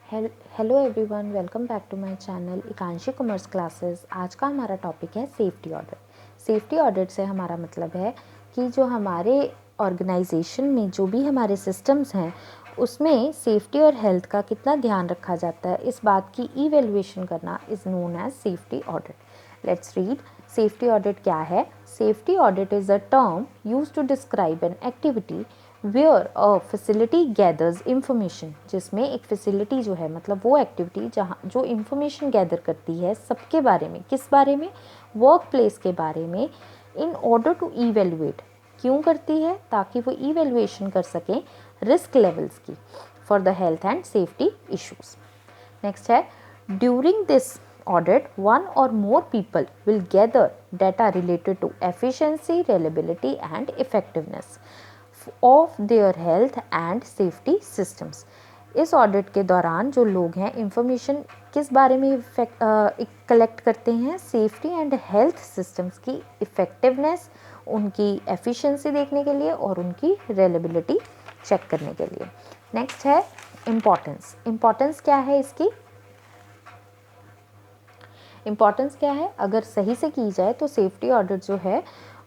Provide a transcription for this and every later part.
Hello everyone, welcome back to my channel Ekanshi commerce classes. आज का हमारा टॉपिक है सेफ्टी ऑडिट। सेफ्टी ऑडिट से हमारा मतलब है कि जो हमारे ऑर्गेनाइजेशन में जो भी हमारे सिस्टम्स हैं उसमें सेफ्टी और हेल्थ का कितना ध्यान रखा जाता है, इस बात की इवैल्यूएशन करना is known as safety audit. Let's read. Safety audit क्या है? Safety audit is a term use to describe an activity where a facility gathers information, जिसमें एक फैसिलिटी जो है मतलब वो एक्टिविटी जहाँ जो इंफॉर्मेशन गैदर करती है सबके बारे में। किस बारे में? वर्क प्लेस के बारे में। इन ऑर्डर टू इवेल्युएट, क्यों करती है? ताकि वो इवेल्युएशन कर सकें रिस्क लेवल्स की for the health and safety issues. Next है, during this audit, one or more people will gather data related to efficiency, reliability and effectiveness of their health and safety systems. इस audit के दौरान जो लोग हैं information किस बारे में कलेक्ट करते हैं? सेफ्टी एंड हेल्थ सिस्टम्स की इफ़ेक्टिवनेस, उनकी एफिशिएंसी देखने के लिए और उनकी रिलायबिलिटी चेक करने के लिए। नेक्स्ट है इम्पॉर्टेंस। इम्पॉर्टेंस क्या है इसकी? इम्पॉर्टेंस क्या है? अगर सही से की जाए तो सेफ्टी ऑडिट जो है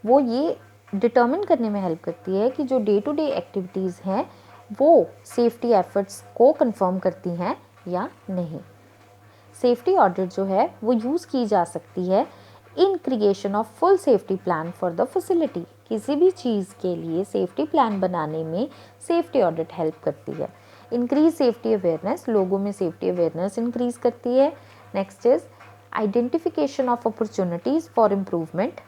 वो ये डिटर्मिन करने में हेल्प करती है कि जो डे टू डे एक्टिविटीज़ हैं वो सेफ्टी एफर्ट्स को कंफर्म करती हैं या नहीं। सेफ्टी ऑडिट जो है वो यूज़ की जा सकती है in creation of full safety plan for the facility. किसी भी चीज़ के लिए सेफ्टी प्लान बनाने में सेफ्टी ऑडिट हेल्प करती है। इंक्रीज सेफ्टी अवेयरनेस, लोगों में सेफ्टी अवेयरनेस इंक्रीज करती है। Next is identification of opportunities for improvement.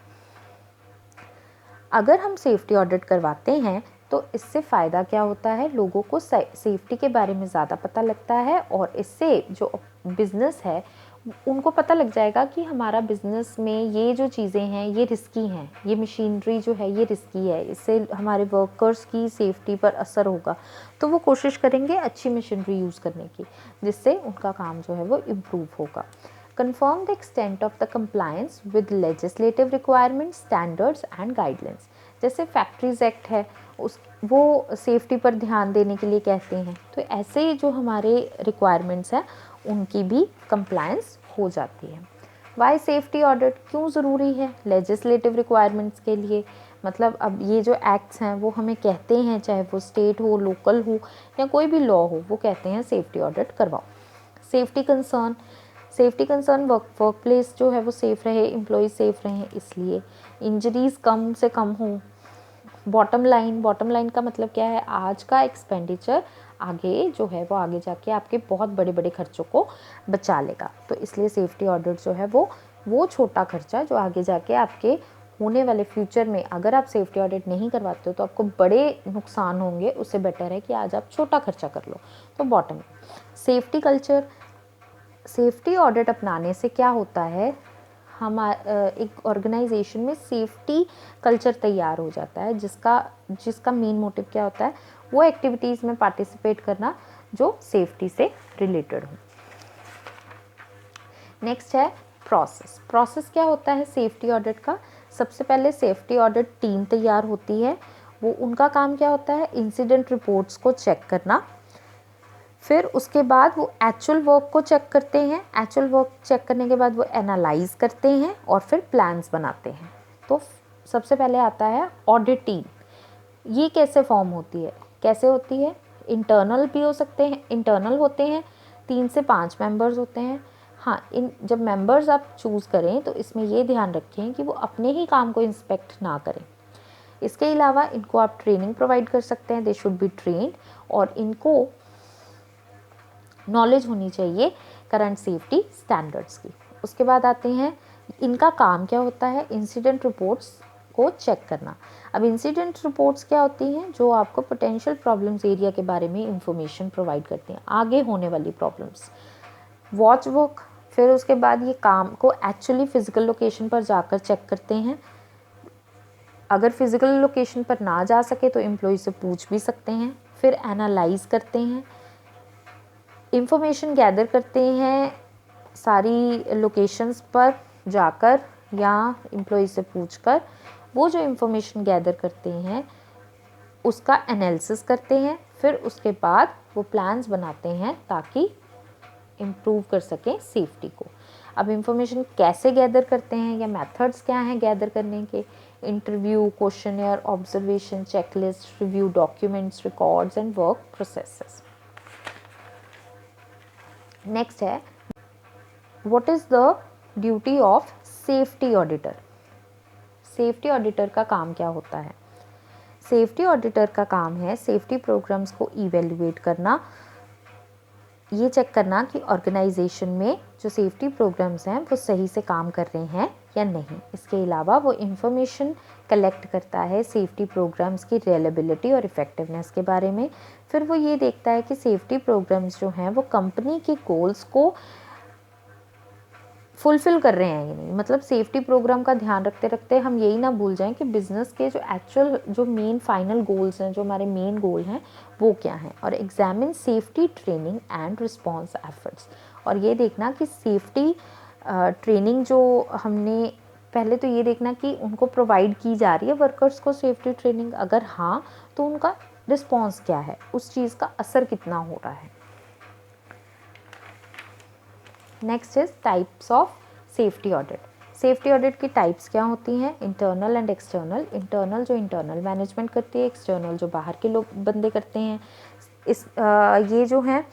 अगर हम सेफ्टी ऑडिट करवाते हैं तो इससे फ़ायदा क्या होता है? लोगों को सेफ्टी के बारे में ज़्यादा पता लगता है और इससे जो बिज़नेस है उनको पता लग जाएगा कि हमारा बिज़नेस में ये जो चीज़ें हैं ये रिस्की हैं, ये मशीनरी जो है ये रिस्की है, इससे हमारे वर्कर्स की सेफ्टी पर असर होगा। तो वो कोशिश करेंगे अच्छी मशीनरी यूज़ करने की, जिससे उनका काम जो है वो इम्प्रूव होगा। Confirm the extent of the compliance with legislative requirements, standards and guidelines. जैसे फैक्ट्रीज एक्ट है वो सेफ्टी पर ध्यान देने के लिए कहते हैं, तो ऐसे जो हमारे रिक्वायरमेंट्स हैं उनकी भी कंप्लायंस हो जाती है। वाई सेफ्टी ऑडिट क्यों ज़रूरी है? लेजिस्लेटिव रिक्वायरमेंट्स के लिए, मतलब अब ये जो एक्ट्स हैं वो हमें कहते हैं, चाहे वो स्टेट हो, लोकल हो या कोई भी लॉ हो, वो कहते हैं सेफ्टी ऑडिट करवाओ। Safety concern, safety concern work place जो है वो सेफ़ रहे, एम्प्लॉयज़ सेफ़ रहें, इसलिए इंजरीज़ कम से कम हो। बॉटम लाइन का मतलब क्या है? आज का एक्सपेंडिचर आगे जो है वो आगे जाके आपके बहुत बड़े बड़े खर्चों को बचा लेगा। तो इसलिए सेफ्टी ऑडिट जो है वो छोटा खर्चा जो आगे जाके आपके होने वाले फ्यूचर में अगर आप सेफ्टी ऑडिट नहीं करवाते हो तो आपको बड़े नुकसान होंगे, उससे बेटर है कि आज आप छोटा खर्चा कर लो। तो bottom safety culture, safety audit अपनाने से क्या होता है? एक ऑर्गेनाइजेशन में सेफ्टी कल्चर तैयार हो जाता है, जिसका मेन मोटिव क्या होता है? वो एक्टिविटीज़ में पार्टिसिपेट करना जो सेफ्टी से रिलेटेड हो। नेक्स्ट है प्रोसेस क्या होता है सेफ्टी ऑडिट का? सबसे पहले सेफ्टी ऑडिट टीम तैयार होती है। वो उनका काम क्या होता है? इंसिडेंट रिपोर्ट्स को चेक करना। फिर उसके बाद वो एक्चुअल वर्क को चेक करते हैं। एक्चुअल वर्क चेक करने के बाद वो एनालाइज करते हैं और फिर प्लान्स बनाते हैं। तो सबसे पहले आता है ऑडिट टीम। ये कैसे फॉर्म होती है? कैसे होती है? इंटरनल भी हो सकते हैं, इंटरनल होते हैं, 3 से 5 मेंबर्स होते हैं। हाँ, जब मेंबर्स आप चूज़ करें तो इसमें ये ध्यान रखें कि वो अपने ही काम को इंस्पेक्ट ना करें। इसके अलावा इनको आप ट्रेनिंग प्रोवाइड कर सकते हैं, दे शुड बी ट्रेन्ड, और इनको नॉलेज होनी चाहिए करंट सेफ्टी स्टैंडर्ड्स की। उसके बाद आते हैं इनका काम क्या होता है? इंसिडेंट रिपोर्ट्स को चेक करना। अब इंसिडेंट रिपोर्ट्स क्या होती हैं? जो आपको पोटेंशियल प्रॉब्लम्स एरिया के बारे में इंफॉर्मेशन प्रोवाइड करती हैं, आगे होने वाली प्रॉब्लम्स। वॉच वर्क, फिर उसके बाद ये काम को एक्चुअली फिजिकल लोकेशन पर जाकर चेक करते हैं। अगर फिजिकल लोकेशन पर ना जा सके तो एम्प्लॉय से पूछ भी सकते हैं। फिर एनालाइज करते हैं, इंफॉर्मेशन गैदर करते हैं सारी लोकेशंस पर जाकर या एम्प्लॉय से पूछकर। वो जो इंफॉर्मेशन गैदर करते हैं उसका एनालिसिस करते हैं। फिर उसके बाद वो प्लान्स बनाते हैं ताकि इम्प्रूव कर सकें सेफ्टी को। अब इंफॉर्मेशन कैसे गैदर करते हैं या मेथड्स क्या हैं गैदर करने के? Interview, questionnaire, observation, checklist, review documents, records and work processes. Next है what is the duty of safety auditor. Safety auditor का काम क्या होता है? सेफ्टी ऑडिटर का काम है सेफ्टी प्रोग्राम्स को इवेल्युएट करना, ये चेक करना कि ऑर्गेनाइजेशन में जो सेफ्टी प्रोग्राम्स हैं वो सही से काम कर रहे हैं या नहीं। इसके अलावा वो इंफॉर्मेशन कलेक्ट करता है सेफ्टी प्रोग्राम्स की रिलायबिलिटी और इफ़ेक्टिवनेस के बारे में। फिर वो ये देखता है कि सेफ्टी प्रोग्राम्स जो हैं वो कंपनी के गोल्स को फुलफ़िल कर रहे हैं या नहीं। मतलब सेफ्टी प्रोग्राम का ध्यान रखते रखते हम यही ना भूल जाएं कि बिज़नेस के जो एक्चुअल जो मेन फाइनल गोल्स हैं, जो हमारे मेन गोल हैं वो क्या हैं। और examine safety training and response efforts, और ये देखना कि सेफ्टी ट्रेनिंग जो हमने पहले तो ये देखना कि उनको प्रोवाइड की जा रही है वर्कर्स को सेफ्टी ट्रेनिंग, अगर हाँ तो उनका रिस्पॉन्स क्या है, उस चीज़ का असर कितना हो रहा है। Next is types of safety audit. Safety audit की टाइप्स क्या होती हैं? Internal and external. इंटरनल जो इंटरनल मैनेजमेंट करती है, एक्सटर्नल जो बाहर के लोग बंदे करते हैं। ये जो हैं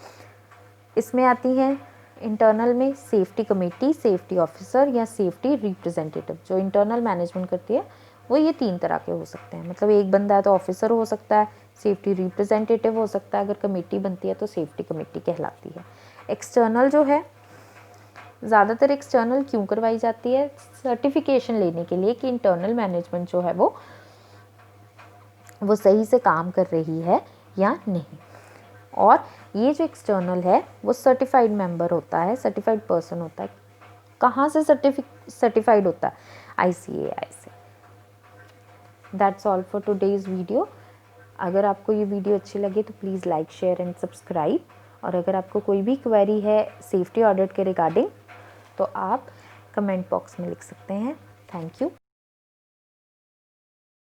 इसमें आती हैं इंटरनल में सेफ्टी कमेटी, सेफ्टी ऑफिसर या सेफ्टी रिप्रेजेंटेटिव। जो इंटरनल मैनेजमेंट करती है वो ये 3 तरह के हो सकते हैं। मतलब एक बंदा है तो ऑफिसर हो सकता है, सेफ्टी रिप्रेजेंटेटिव हो सकता है, अगर कमेटी बनती है तो सेफ्टी कमेटी कहलाती है। एक्सटर्नल जो है, ज़्यादातर एक्सटर्नल क्यों करवाई जाती है? सर्टिफिकेशन लेने के लिए कि इंटरनल मैनेजमेंट जो है वो सही से काम कर रही है या नहीं। और ये जो एक्सटर्नल है वो सर्टिफाइड मेंबर होता है, सर्टिफाइड पर्सन होता है। कहाँ से सर्टिफाइड होता है? ICAI से। That's all for today's video. अगर आपको ये वीडियो अच्छी लगे तो please like, share and subscribe. और अगर आपको कोई भी क्वेरी है सेफ्टी ऑडिट के रिगार्डिंग तो आप कमेंट बॉक्स में लिख सकते हैं। Thank you.